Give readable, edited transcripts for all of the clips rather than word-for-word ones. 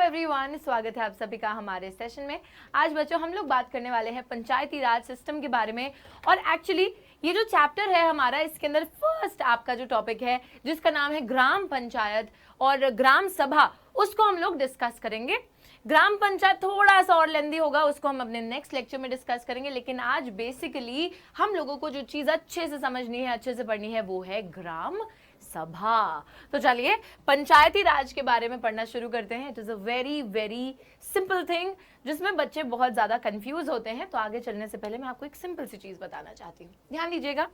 Everyone, स्वागत है आप सभी का हमारे सेशन में। आज बच्चों हम लोग बात करने वाले हैं पंचायती राज सिस्टम के बारे में। और एक्चुअली ये जो चैप्टर है हमारा, इसके अंदर फर्स्ट आपका जो टॉपिक है जिसका नाम है ग्राम पंचायत और ग्राम सभा, उसको हम लोग डिस्कस करेंगे। ग्राम पंचायत थोड़ा सा और लेंदी होगा, उसको हम अपने नेक्स्ट लेक्चर में डिस्कस करेंगे। लेकिन आज बेसिकली हम लोगों को जो चीज अच्छे से समझनी है, अच्छे से पढ़नी है, वो है ग्राम सभा। तो चलिए पंचायती राज के बारे में पढ़ना शुरू करते हैं। It is a very very simple thing जिसमें बच्चे बहुत ज्यादा कंफ्यूज होते हैं। तो आगे चलने से पहले मैं आपको एक सिंपल सी चीज बताना चाहती हूँ, ध्यान दीजिएगा।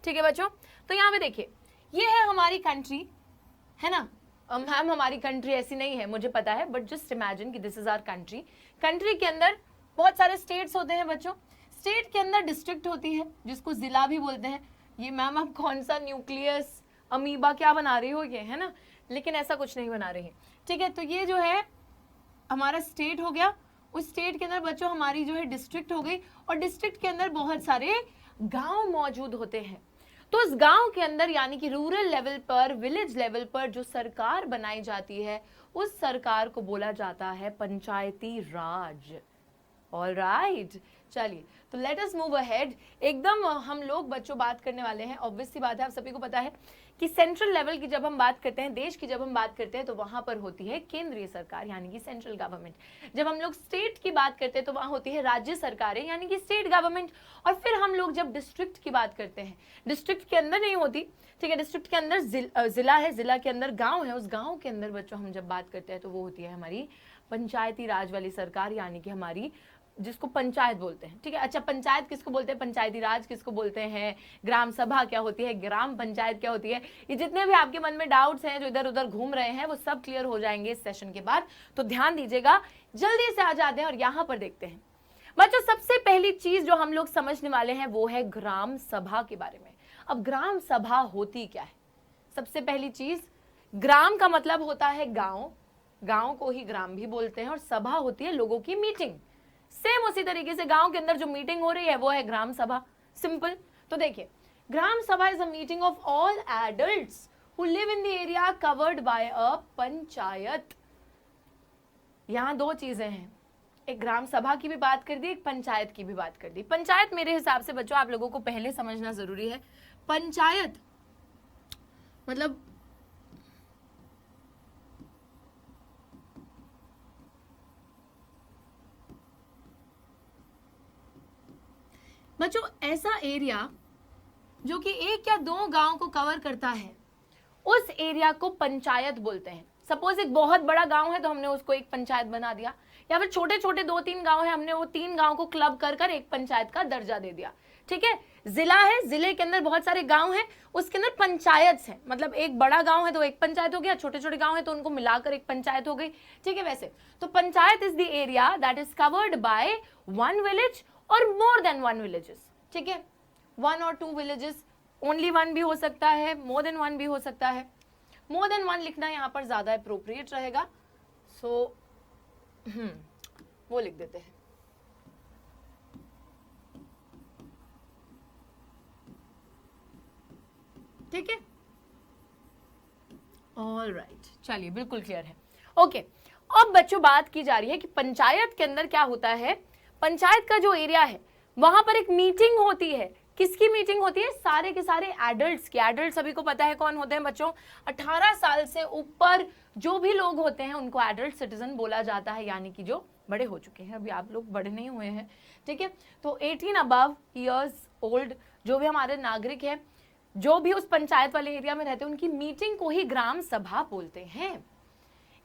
ठीक है बच्चों, तो यहाँ पे देखिए, ये है हमारी कंट्री, है ना। मैम हमारी कंट्री ऐसी नहीं है, मुझे पता है, बट जस्ट इमेजिन कि this is our country. Country के अंदर बहुत सारे स्टेट्स होते हैं बच्चों। स्टेट के अंदर डिस्ट्रिक्ट होती है जिसको जिला भी बोलते हैं। ये मैम आप कौन सा न्यूक्लियस अमीबा क्या बना रही हो ये, है ना, लेकिन ऐसा कुछ नहीं बना रही है। ठीक है, तो ये जो है हमारा स्टेट हो गया। उस स्टेट के अंदर बच्चों हमारी जो है डिस्ट्रिक्ट हो गई, और डिस्ट्रिक्ट के अंदर बहुत सारे गांव मौजूद होते हैं। तो उस गांव के अंदर यानी कि रूरल लेवल पर, विलेज लेवल पर जो सरकार बनाई जाती है, उस सरकार को बोला जाता है पंचायती राज। ऑलराइट, चलिए तो लेट अस मूव अहेड। एकदम हम लोग बच्चों बात करने वाले हैं, ऑब्वियस सी बात है, आप सभी को पता है कि सेंट्रल लेवल की जब हम बात करते हैं, देश की जब हम बात करते हैं, तो वहां पर होती है केंद्रीय सरकार यानी कि सेंट्रल गवर्नमेंट। जब हम लोग स्टेट की बात करते हैं तो वहां होती है राज्य सरकारें यानी कि स्टेट गवर्नमेंट। और फिर हम लोग जब डिस्ट्रिक्ट की बात करते हैं, डिस्ट्रिक्ट के अंदर नहीं होती, ठीक है, डिस्ट्रिक्ट के अंदर जिला है, जिला के अंदर गाँव है, उस गाँव के अंदर बच्चों हम जब बात करते हैं तो वो होती है हमारी पंचायती राज वाली सरकार यानी कि हमारी, जिसको पंचायत बोलते हैं। ठीक है, अच्छा पंचायत किसको बोलते हैं, पंचायती राज किसको बोलते हैं, ग्राम सभा क्या होती है, ग्राम पंचायत क्या होती है, ये जितने भी आपके मन में डाउट्स हैं जो इधर उधर घूम रहे हैं, वो सब क्लियर हो जाएंगे इस सेशन के बाद। तो ध्यान दीजिएगा, जल्दी से आ जाते हैं और यहां पर देखते हैं बच्चों। सबसे पहली चीज जो हम लोग समझने वाले हैं वो है ग्राम सभा के बारे में। अब ग्राम सभा होती क्या है? सबसे पहली चीज, ग्राम का मतलब होता है गांव, गांव को ही ग्राम भी बोलते हैं, और सभा होती है लोगों की मीटिंग। सेम उसी तरीके से गांव के अंदर जो मीटिंग हो रही है वो है ग्राम सभा, सिंपल। तो देखिए, gram sabha is a meeting of all adults who live in the area covered by a panchayat. यहां दो चीजें हैं, एक ग्राम सभा की भी बात कर दी, एक पंचायत की भी बात कर दी। पंचायत मेरे हिसाब से बच्चों आप लोगों को पहले समझना जरूरी है। पंचायत मतलब बच्चों ऐसा एरिया जो कि एक या दो गांव को कवर करता है, उस एरिया को पंचायत बोलते हैं। सपोज एक बहुत बड़ा गांव है तो हमने उसको एक पंचायत बना दिया, या फिर छोटे छोटे दो तीन गांव है, हमने वो तीन गांव को क्लब कर कर एक पंचायत का दर्जा दे दिया। ठीक है, जिला है, जिले के अंदर बहुत सारे गांव हैं, उसके अंदर पंचायत है, मतलब एक बड़ा गांव है तो एक पंचायत हो गया, छोटे छोटे गांव है तो उनको मिलाकर एक पंचायत हो गई। ठीक है, वैसे तो panchayat is the area that is covered by one village और मोर देन वन विलेजेस। ठीक है, वन और टू विलेजेस, ओनली वन भी हो सकता है, मोर देन वन भी हो सकता है। मोर देन वन लिखना यहां पर ज्यादा अप्रोप्रिएट रहेगा, सो वो लिख देते हैं। ठीक है, ऑल राइट, चलिए बिल्कुल क्लियर है। ओके, अब बच्चों बात की जा रही है कि पंचायत के अंदर क्या होता है। पंचायत का जो एरिया है वहां पर एक मीटिंग होती है। किसकी मीटिंग होती है? सारे के सारे एडल्ट्स की। एडल्ट सभी को पता है कौन होते हैं बच्चों? 18 साल से ऊपर जो भी लोग होते हैं उनको एडल्ट सिटीजन बोला जाता है, यानी कि जो बड़े हो चुके हैं। अभी आप लोग बड़े नहीं हुए हैं, ठीक है, तो 18 अबव ईयर्स ओल्ड जो भी हमारे नागरिक हैं, जो भी उस पंचायत वाले एरिया में रहते हैं, उनकी मीटिंग को ही ग्राम सभा बोलते हैं।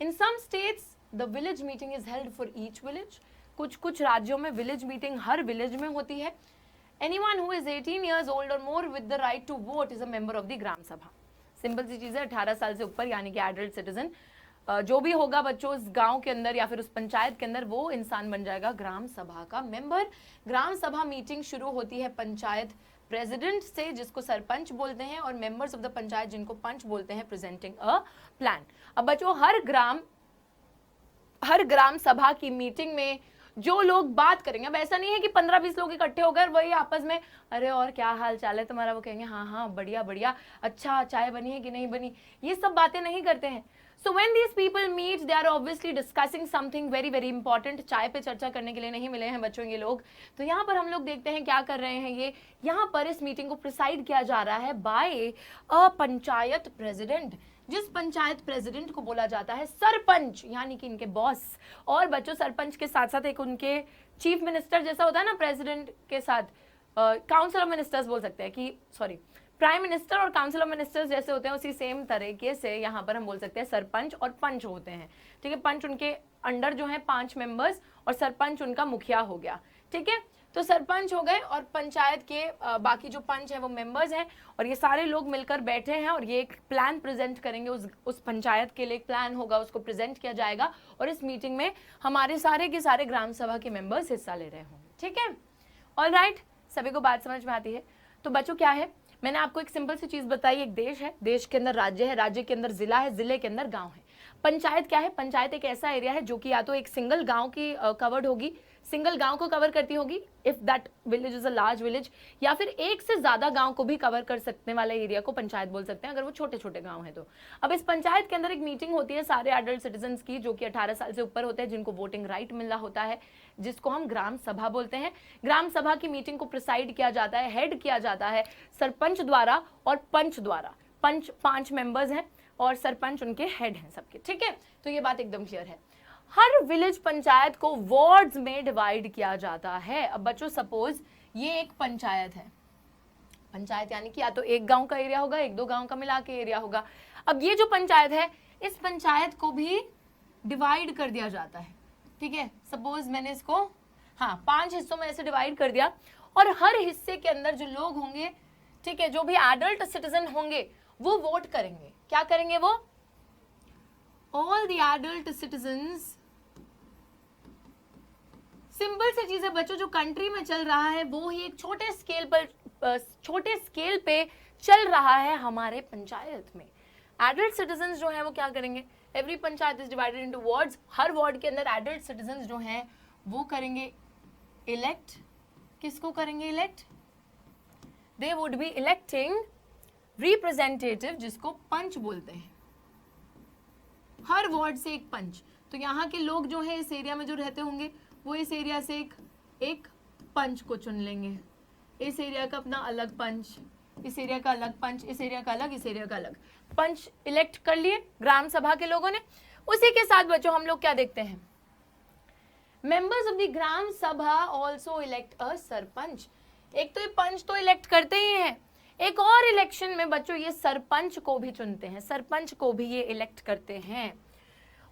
In some states the village meeting is held for each village. कुछ कुछ राज्यों में विलेज मीटिंग हर विलेज में होती है। Anyone who is 18 years old or more with the right to vote is a member of the ग्राम सभा। Simple सी चीज है, 18 साल से ऊपर यानी कि एडल्ट सिटीजन जो भी होगा बच्चों उस गांव के अंदर या फिर उस पंचायत के अंदर, वो इंसान बन जाएगा ग्राम सभा का मेंबर। ग्राम सभा मीटिंग शुरू होती है पंचायत प्रेसिडेंट से, जिसको सरपंच बोलते हैं, और मेंबर्स ऑफ द पंचायत जिनको पंच बोलते हैं, प्रेजेंटिंग अ प्लान। अब बच्चों हर ग्राम सभा की मीटिंग में जो लोग बात करेंगे, अब ऐसा नहीं है कि 15-20 लोग इकट्ठे होकर वही आपस में अरे और क्या हाल चाल है तुम्हारा, वो कहेंगे हाँ हाँ बढ़िया बढ़िया, अच्छा चाय बनी है कि नहीं बनी, ये सब बातें नहीं करते हैं। So when these people meet, they are obviously discussing something very very important. चाय पे चर्चा करने के लिए नहीं मिले हैं बच्चों ये लोग. तो यहाँ पर हम लोग देखते हैं क्या कर रहे हैं ये. यहाँ पर इस मीटिंग को प्रिसाइड किया जा रहा है बाय अ पंचायत प्रेसिडेंट, जिस पंचायत प्रेसिडेंट को बोला जाता है सरपंच, यानी कि इनके बॉस. और बच्चों सरपंच के साथ साथ एक उनके चीफ मिनिस्टर जैसा होता है ना प्रेसिडेंट के साथ, काउंसिल ऑफ मिनिस्टर्स बोल सकते हैं कि सॉरी प्राइम मिनिस्टर और काउंसिल ऑफ मिनिस्टर्स जैसे होते हैं, उसी सेम तरीके से यहाँ पर हम बोल सकते हैं सरपंच और पंच होते हैं. ठीक है, पंच उनके अंडर जो है 5 मेंबर्स और सरपंच उनका मुखिया हो गया. ठीक है, तो सरपंच हो गए और पंचायत के बाकी जो पंच है वो मेंबर्स हैं और ये सारे लोग मिलकर बैठे हैं और ये एक प्लान प्रेजेंट करेंगे. उस पंचायत के लिए एक प्लान होगा, उसको प्रेजेंट किया जाएगा और इस मीटिंग में हमारे सारे के सारे ग्राम सभा के मेंबर्स हिस्सा ले रहे होंगे. ठीक है, ऑलराइट, सभी को बात समझ में आती है. तो बच्चों क्या है, मैंने आपको एक सिंपल सी चीज बताई. एक देश है, देश के अंदर राज्य है, राज्य के अंदर जिला है, जिले के अंदर गांव है. पंचायत क्या है, पंचायत एक ऐसा एरिया है जो कि या तो एक सिंगल गांव की कवर्ड होगी, सिंगल गांव को कवर करती होगी if that village is a large village, या फिर एक से ज्यादा गांव को भी कवर कर सकने वाले एरिया को पंचायत बोल सकते हैं अगर वो छोटे छोटे गांव है तो. अब इस पंचायत के अंदर एक मीटिंग होती है सारे एडल्ट सिटीजन्स की जो कि 18 साल से ऊपर होते हैं, जिनको वोटिंग राइट मिला होता है, जिसको हम ग्राम सभा बोलते हैं. ग्राम सभा की मीटिंग को प्रिसाइड किया जाता है, हेड किया जाता है सरपंच द्वारा और पंच द्वारा. पंच 5 मेंबर्स हैं और सरपंच उनके हेड हैं सबके. ठीक है, तो ये बात एकदम क्लियर है. हर विलेज पंचायत को वार्ड्स में डिवाइड किया जाता है. अब बच्चों सपोज ये एक पंचायत है, पंचायत यानी कि या तो एक गांव का एरिया होगा, 1-2 गांव का मिला के एरिया होगा. अब ये जो पंचायत है, इस पंचायत को भी डिवाइड कर दिया जाता है. ठीक है, सपोज मैंने इसको 5 हिस्सों में ऐसे डिवाइड कर दिया और हर हिस्से के अंदर जो लोग होंगे, ठीक है, जो भी एडल्ट सिटीजन होंगे वो वोट करेंगे. क्या करेंगे वो? All the adult citizens. Simple सी चीज है बच्चों, जो कंट्री में चल रहा है वो ही एक छोटे स्केल पे चल रहा है हमारे पंचायत में. एडल्ट सिटीजन्स जो है वो क्या करेंगे, every panchayat is divided into wards. हर वार्ड के अंदर एडल्ट सिटीजन्स जो हैं वो करेंगे इलेक्ट. किसको करेंगे elect? They would be electing representative, जिसको पंच बोलते हैं. हर वार्ड से एक पंच. तो यहाँ के लोग जो है इस एरिया में जो रहते होंगे वो इस एरिया से एक पंच को चुन लेंगे. इस एरिया का अपना अलग पंच, इस एरिया का अलग पंच, इस एरिया का अलग, इस एरिया का अलग पंच इलेक्ट कर लिए ग्राम सभा के लोगों ने. उसी के साथ बच्चों हम लोग क्या देखते हैं, मेंबर्स ऑफ द ग्राम सभा ऑल्सो इलेक्ट अ सरपंच. एक तो ये पंच तो इलेक्ट करते ही हैं, एक और इलेक्शन में बच्चों ये सरपंच को भी चुनते हैं, सरपंच को भी ये इलेक्ट करते हैं.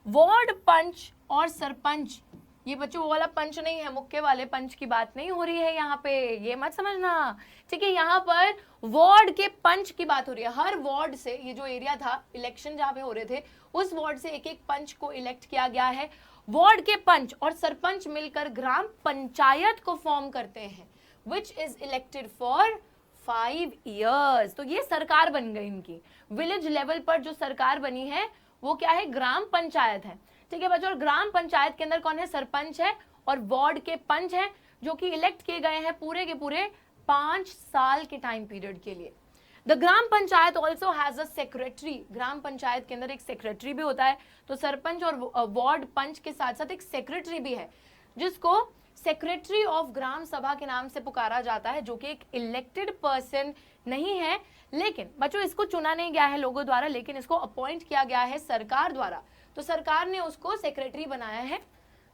वार्ड पंच और सरपंच, ये बच्चों वो वाला पंच नहीं है, मुख्य वाले पंच की बात नहीं हो रही है यहाँ पे, ये मत समझना. ठीक है, यहाँ पर वार्ड के पंच की बात हो रही है. हर वार्ड से, ये जो एरिया था इलेक्शन जहाँ पे हो रहे थे, उस वार्ड से एक एक पंच को इलेक्ट किया गया है. वार्ड के पंच और सरपंच मिलकर ग्राम पंचायत को फॉर्म करते हैं, which is elected for 5 years. तो ये सरकार बन गई इनकी. विलेज लेवल पर जो सरकार बनी है वो क्या है, ग्राम पंचायत है. ठीक है बच्चों, और ग्राम पंचायत के अंदर कौन है, सरपंच है और वार्ड के पंच हैं जो कि इलेक्ट किए गए हैं पूरे के पूरे 5 साल के टाइम पीरियड के लिए. The gram panchayat also has a secretary. Gram panchayat के अंदर एक सेक्रेटरी भी होता है. तो सरपंच और वार्ड पंच के साथ साथ एक सेक्रेटरी भी है, जिसको सेक्रेटरी ऑफ ग्राम सभा के नाम से पुकारा जाता है, जो कि एक इलेक्टेड पर्सन नहीं है. लेकिन बच्चों इसको चुना नहीं गया है लोगों द्वारा, लेकिन इसको अपॉइंट किया गया है सरकार द्वारा. तो सरकार ने उसको सेक्रेटरी बनाया है,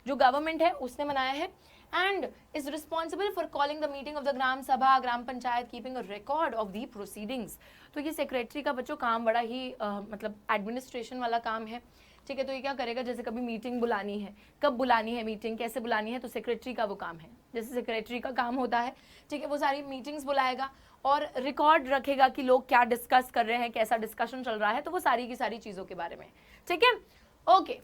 जो गवर्नमेंट है उसने बनाया है. And is responsible for calling the meeting of the gram sabha, gram panchayat, keeping a record of the proceedings. तो ये सेक्रेटरी का बच्चों काम बड़ा ही मतलब एडमिनिस्ट्रेशन वाला काम है. ठीक है, तो ये क्या करेगा, जैसे कभी मीटिंग बुलानी है, कब बुलानी है मीटिंग, कैसे बुलानी है, तो सेक्रेटरी का वो काम है. जैसे सेक्रेटरी का काम होता है, ठीक है, वो सारी मीटिंग्स बुलाएगा और रिकॉर्ड रखेगा कि लोग क्या डिस्कस कर रहे हैं, कैसा डिस्कशन चल रहा है, तो वो सारी की सारी चीज़ों के बारे में. ठीक है, ओके,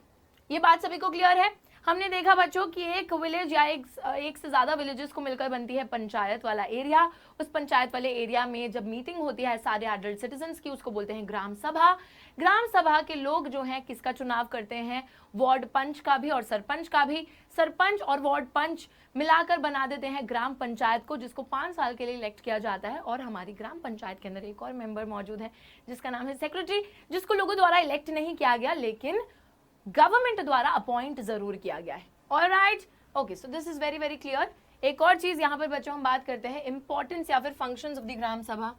ये बात सभी को क्लियर है. हमने देखा बच्चों कि एक विलेज या एक से ज्यादा विलेजेस को मिलकर बनती है पंचायत वाला एरिया। उस पंचायत वाले एरिया में जब मीटिंग होती है सारे एडल्ट सिटीजन्स की, उसको बोलते हैं ग्राम सभा। ग्राम सभा के लोग जो हैं किसका चुनाव करते हैं, वार्ड पंच का भी और सरपंच का भी। सरपंच और वार्ड पंच मिलाकर बना देते हैं ग्राम पंचायत को, जिसको 5 साल के लिए इलेक्ट किया जाता है। और हमारी ग्राम पंचायत के अंदर एक और मेंबर मौजूद है जिसका नाम है सेक्रेटरी, जिसको लोगों द्वारा इलेक्ट नहीं किया गया लेकिन गवर्नमेंट द्वारा अपॉइंट जरूर किया गया है। Alright, okay, so this is very very clear. एक और चीज यहाँ पर बच्चों हम बात करते हैं इंपॉर्टेंस या फिर फंक्शंस ऑफ द ग्राम सभा।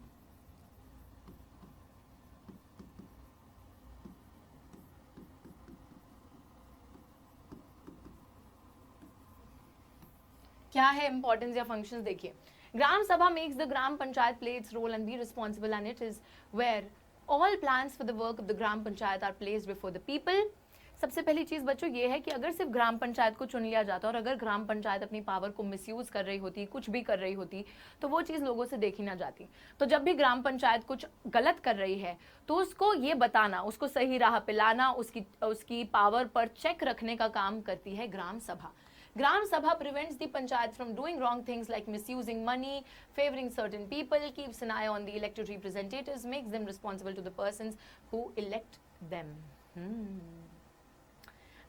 क्या है इंपॉर्टेंस या फंक्शंस, देखिए gram sabha makes the gram panchayat play its role and be responsible and it is where all plans for the work of the gram panchayat are placed before the people. सबसे पहली चीज बच्चों ये है कि अगर सिर्फ ग्राम पंचायत को चुन लिया जाता और अगर ग्राम पंचायत अपनी पावर को मिसयूज कर रही होती, कुछ भी कर रही होती, तो वो चीज लोगों से देखी ना जाती। तो जब भी ग्राम पंचायत कुछ गलत कर रही है तो उसको ये बताना, उसको सही राह पे लाना, उसकी पावर पर चेक रखने का काम करती है ग्राम सभा। Gram Sabha prevents the panchayat from doing wrong things like misusing money, favoring certain people, keeps an eye on the elected representatives, makes them responsible to the persons who elect them.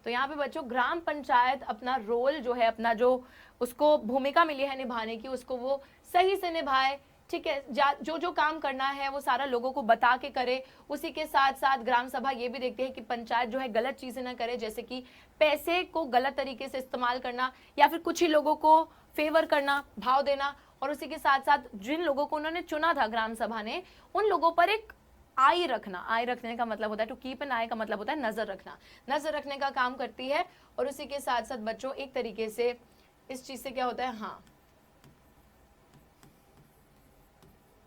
तो यहाँ पे बच्चों ग्राम पंचायत अपना role जो है, अपना जो उसको भूमिका मिली है निभाने की, उसको वो सही से निभाए। ठीक है, जो जो काम करना है वो सारा लोगों को बता के करे। उसी के साथ साथ ग्राम सभा ये भी देखती है कि पंचायत जो है गलत चीजें ना करे, जैसे कि पैसे को गलत तरीके से इस्तेमाल करना या फिर कुछ ही लोगों को फेवर करना, भाव देना। और उसी के साथ साथ जिन लोगों को उन्होंने चुना था ग्राम सभा ने, उन लोगों पर एक आई रखना। आई रखने का मतलब होता है, टू कीप एन आई का मतलब होता है नजर रखना, नजर रखने का काम करती है। और उसी के साथ साथ बच्चों एक तरीके से इस चीज से क्या होता है, हाँ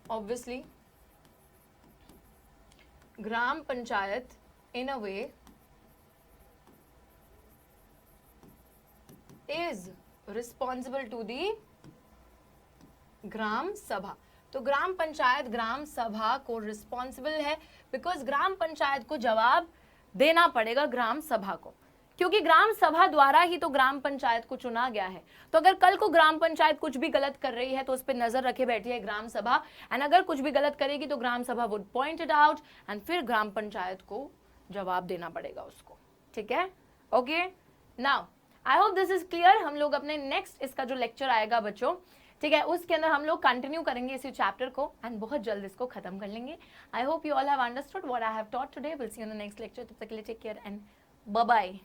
obviously gram panchayat in a way is responsible to the ग्राम सभा। तो ग्राम पंचायत ग्राम सभा को रिस्पॉन्सिबल है बिकॉज ग्राम पंचायत को जवाब देना पड़ेगा ग्राम सभा को, क्योंकि ग्राम सभा द्वारा ही तो ग्राम पंचायत को चुना गया है। तो अगर कल को ग्राम पंचायत कुछ भी गलत कर रही है तो उस पर नजर रखे बैठी है ग्राम सभा, एंड अगर कुछ भी गलत करेगी तो ग्राम सभा would point it out and फिर ग्राम पंचायत को जवाब देना पड़ेगा उसको। ठीक है, okay, now I hope this is clear. हम लोग अपने नेक्स्ट इसका जो लेक्चर आएगा बच्चों, ठीक है, उसके अंदर हम लोग कंटिन्यू करेंगे इसी चैप्टर को एंड बहुत जल्द इसको खत्म कर लेंगे। I hope you all have understood what I have taught today. Will see you in the next lecture. तब तक के लिए take care and bye bye.